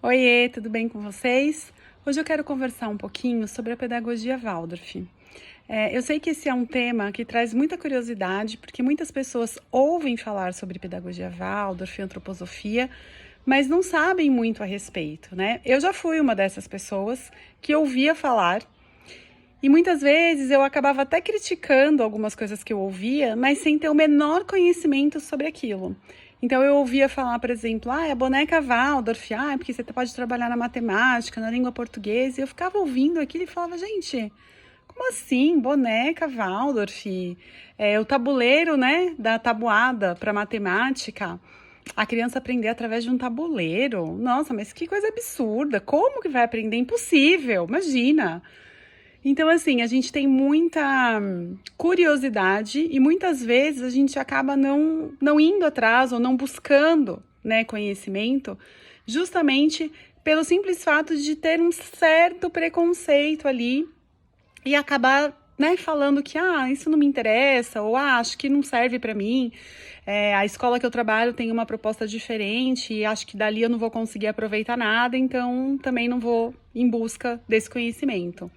Oiê, tudo bem com vocês? Hoje eu quero conversar um pouquinho sobre a pedagogia Waldorf. Eu sei que esse é um tema que traz muita curiosidade, porque muitas pessoas ouvem falar sobre pedagogia Waldorf, antroposofia, mas não sabem muito a respeito, né? Eu já fui uma dessas pessoas que ouvia falar e muitas vezes eu acabava até criticando algumas coisas que eu ouvia, mas sem ter o menor conhecimento sobre aquilo. Então eu ouvia falar, por exemplo, a boneca Waldorf, porque você pode trabalhar na matemática, na língua portuguesa, e eu ficava ouvindo aquilo e falava, gente, como assim, boneca Waldorf? O tabuleiro, né, da tabuada para matemática, a criança aprender através de um tabuleiro. Nossa, mas que coisa absurda, como que vai aprender? Impossível, imagina. Então, assim, a gente tem muita curiosidade e muitas vezes a gente acaba não indo atrás ou não buscando, né, conhecimento, justamente pelo simples fato de ter um certo preconceito ali e acabar, né, falando que, isso não me interessa, ou acho que não serve para mim. A escola que eu trabalho tem uma proposta diferente e acho que dali eu não vou conseguir aproveitar nada, então também não vou em busca desse conhecimento.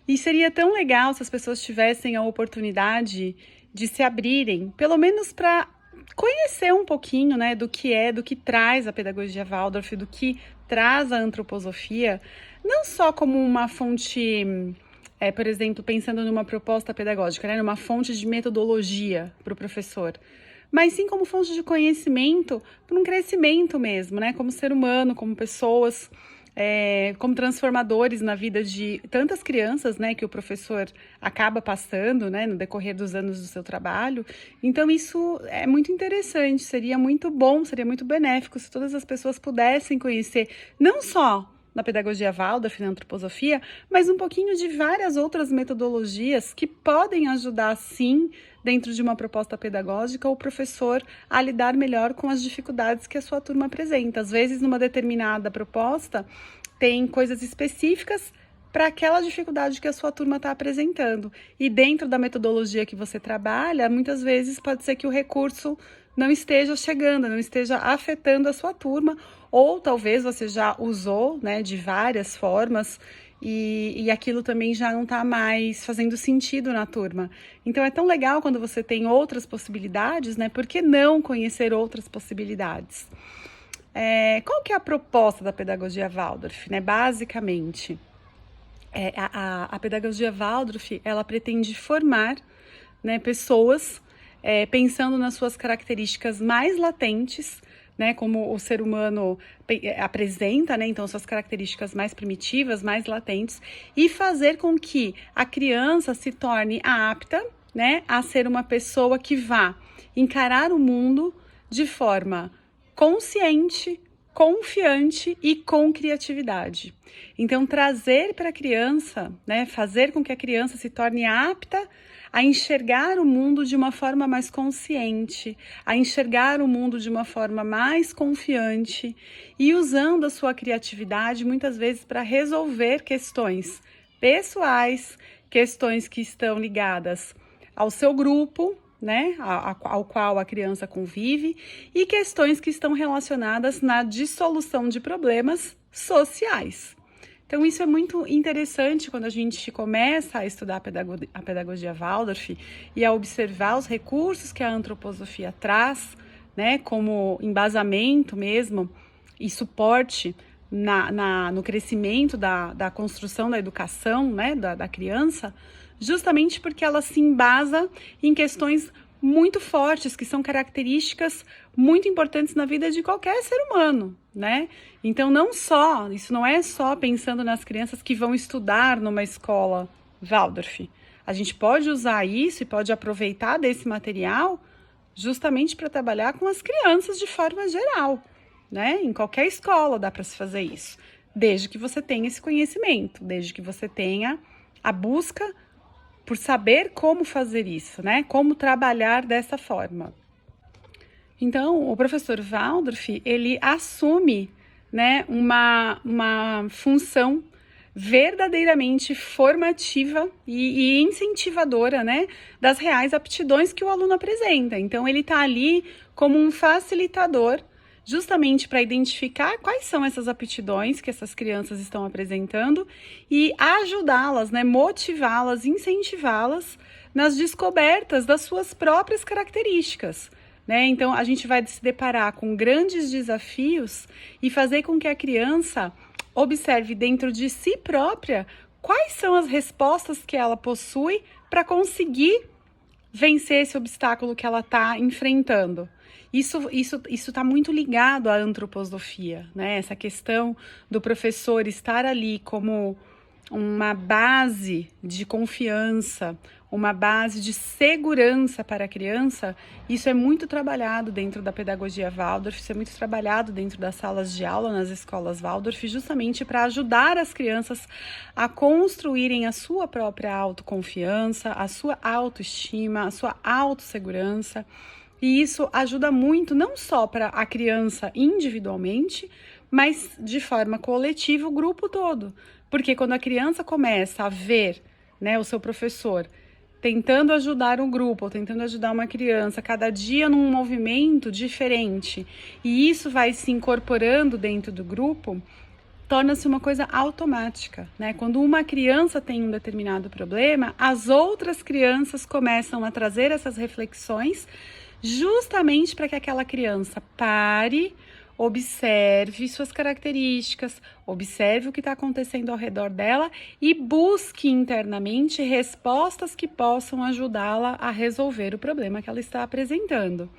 E seria tão legal se as pessoas tivessem a oportunidade de se abrirem, pelo menos para conhecer um pouquinho, né, do que traz a pedagogia Waldorf, do que traz a antroposofia, não só como uma fonte, por exemplo, pensando numa proposta pedagógica, né, numa fonte de metodologia para o professor, mas sim como fonte de conhecimento para um crescimento mesmo, né, como ser humano, como pessoas, como transformadores na vida de tantas crianças, né, que o professor acaba passando, né, no decorrer dos anos do seu trabalho. Então, isso é muito interessante, seria muito bom, seria muito benéfico se todas as pessoas pudessem conhecer, não só na pedagogia Waldorf, na antroposofia, mas um pouquinho de várias outras metodologias que podem ajudar, sim, dentro de uma proposta pedagógica, o professor a lidar melhor com as dificuldades que a sua turma apresenta. Às vezes, numa determinada proposta, tem coisas específicas para aquela dificuldade que a sua turma está apresentando. E dentro da metodologia que você trabalha, muitas vezes pode ser que o recurso não esteja chegando, não esteja afetando a sua turma, ou talvez você já usou, né, de várias formas e aquilo também já não está mais fazendo sentido na turma. Então é tão legal quando você tem outras possibilidades, né? Por que não conhecer outras possibilidades? Qual que é a proposta da pedagogia Waldorf, né? Basicamente, a pedagogia Waldorf, ela pretende formar, né, pessoas pensando nas suas características mais latentes, né, como o ser humano apresenta, né, então suas características mais primitivas, mais latentes, e fazer com que a criança se torne apta, né, a ser uma pessoa que vá encarar o mundo de forma consciente, confiante e com criatividade. Então, trazer para a criança, né, fazer com que a criança se torne apta a enxergar o mundo de uma forma mais consciente, a enxergar o mundo de uma forma mais confiante e usando a sua criatividade muitas vezes para resolver questões pessoais, questões que estão ligadas ao seu grupo, né, ao qual a criança convive, e questões que estão relacionadas na dissolução de problemas sociais. Então, isso é muito interessante quando a gente começa a estudar a pedagogia Waldorf e a observar os recursos que a antroposofia traz, né, como embasamento mesmo e suporte no crescimento da construção da educação, né, da criança, justamente porque ela se embasa em questões muito fortes, que são características muito importantes na vida de qualquer ser humano, né? Então, isso não é só pensando nas crianças que vão estudar numa escola Waldorf. A gente pode usar isso e pode aproveitar desse material justamente para trabalhar com as crianças de forma geral, né? Em qualquer escola dá para se fazer isso, desde que você tenha esse conhecimento, desde que você tenha a busca por saber como fazer isso, né? Como trabalhar dessa forma. Então, o professor Waldorf, ele assume, né, uma função verdadeiramente formativa e incentivadora, né, das reais aptidões que o aluno apresenta. Então, ele está ali como um facilitador justamente para identificar quais são essas aptidões que essas crianças estão apresentando e ajudá-las, né, motivá-las, incentivá-las nas descobertas das suas próprias características. Né? Então, a gente vai se deparar com grandes desafios e fazer com que a criança observe dentro de si própria quais são as respostas que ela possui para conseguir vencer esse obstáculo que ela está enfrentando. Isso está muito ligado à antroposofia, né? Essa questão do professor estar ali como uma base de confiança, uma base de segurança para a criança, isso é muito trabalhado dentro da pedagogia Waldorf, isso é muito trabalhado dentro das salas de aula nas escolas Waldorf, justamente para ajudar as crianças a construírem a sua própria autoconfiança, a sua autoestima, a sua autossegurança. E isso ajuda muito, não só para a criança individualmente, mas de forma coletiva o grupo todo. Porque quando a criança começa a ver, né, o seu professor tentando ajudar um grupo, ou tentando ajudar uma criança, cada dia num movimento diferente, e isso vai se incorporando dentro do grupo, torna-se uma coisa automática, né? Quando uma criança tem um determinado problema, as outras crianças começam a trazer essas reflexões justamente para que aquela criança pare, observe suas características, observe o que está acontecendo ao redor dela e busque internamente respostas que possam ajudá-la a resolver o problema que ela está apresentando.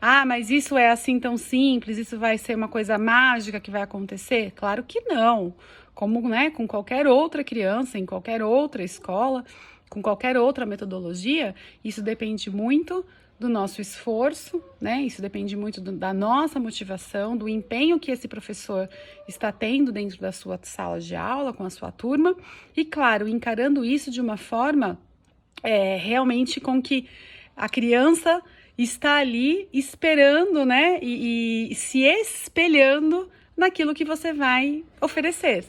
Ah, mas isso é assim tão simples? Isso vai ser uma coisa mágica que vai acontecer? Claro que não. Como, né, com qualquer outra criança, em qualquer outra escola, com qualquer outra metodologia, isso depende muito do nosso esforço, né? Isso depende muito da nossa motivação, do empenho que esse professor está tendo dentro da sua sala de aula, com a sua turma, e claro, encarando isso de uma forma realmente com que a criança está ali esperando, né? E se espelhando naquilo que você vai oferecer.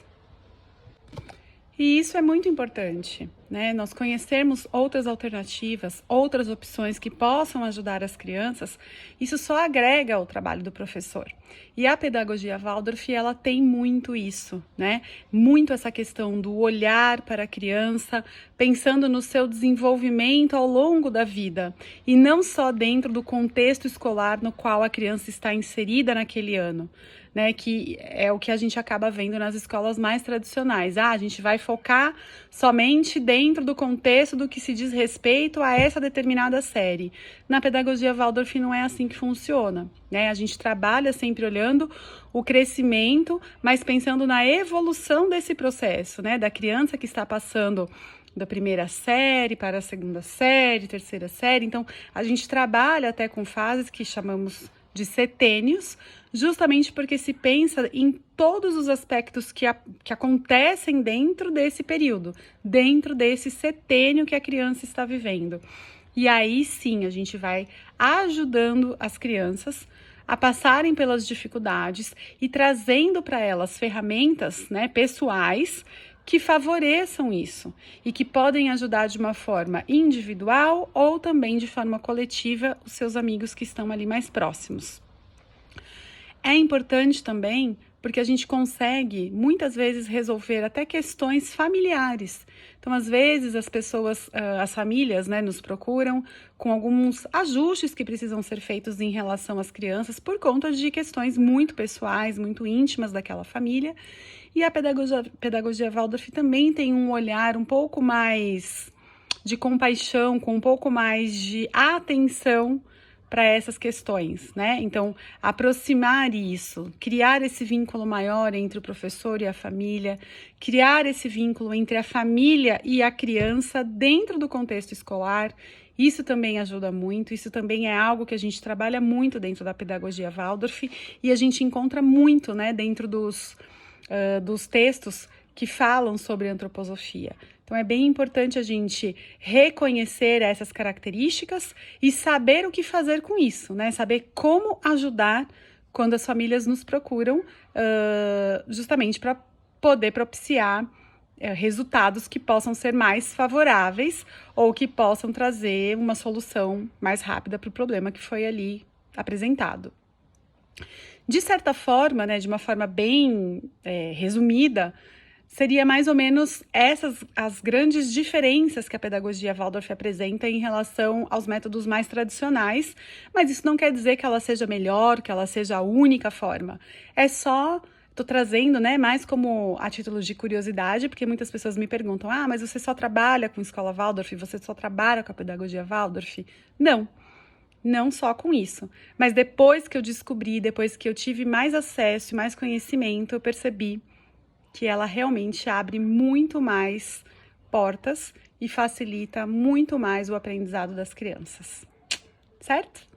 E isso é muito importante, né? Nós conhecermos outras alternativas, outras opções que possam ajudar as crianças, isso só agrega ao trabalho do professor. E a pedagogia Waldorf, ela tem muito isso, né? Muito essa questão do olhar para a criança, pensando no seu desenvolvimento ao longo da vida, e não só dentro do contexto escolar no qual a criança está inserida naquele ano. Né, que é o que a gente acaba vendo nas escolas mais tradicionais. A gente vai focar somente dentro do contexto do que se diz respeito a essa determinada série. Na pedagogia Waldorf não é assim que funciona, né? A gente trabalha sempre olhando o crescimento, mas pensando na evolução desse processo, né? Da criança que está passando da primeira série para a segunda série, terceira série. Então, a gente trabalha até com fases que chamamos de setênios, justamente porque se pensa em todos os aspectos que acontecem dentro desse período, dentro desse setênio que a criança está vivendo. E aí sim, a gente vai ajudando as crianças a passarem pelas dificuldades e trazendo para elas ferramentas, né, pessoais que favoreçam isso e que podem ajudar de uma forma individual ou também de forma coletiva os seus amigos que estão ali mais próximos. É importante também porque a gente consegue muitas vezes resolver até questões familiares. Então, às vezes as pessoas, as famílias, né, nos procuram com alguns ajustes que precisam ser feitos em relação às crianças por conta de questões muito pessoais, muito íntimas daquela família. E a pedagogia Waldorf também tem um olhar um pouco mais de compaixão, com um pouco mais de atenção para essas questões, né? Então, aproximar isso, criar esse vínculo maior entre o professor e a família, criar esse vínculo entre a família e a criança dentro do contexto escolar, isso também ajuda muito, isso também é algo que a gente trabalha muito dentro da pedagogia Waldorf e a gente encontra muito, né, dentro dos textos que falam sobre antroposofia. Então, é bem importante a gente reconhecer essas características e saber o que fazer com isso, né? Saber como ajudar quando as famílias nos procuram, justamente para poder propiciar resultados que possam ser mais favoráveis ou que possam trazer uma solução mais rápida para o problema que foi ali apresentado. De certa forma, né, de uma forma bem resumida, seria mais ou menos essas as grandes diferenças que a pedagogia Waldorf apresenta em relação aos métodos mais tradicionais, mas isso não quer dizer que ela seja melhor, que ela seja a única forma. É só, tô trazendo, né, mais como a título de curiosidade, porque muitas pessoas me perguntam: ah, mas você só trabalha com escola Waldorf? Você só trabalha com a pedagogia Waldorf? Não. Não só com isso, mas depois que eu descobri, depois que eu tive mais acesso e mais conhecimento, eu percebi que ela realmente abre muito mais portas e facilita muito mais o aprendizado das crianças, certo?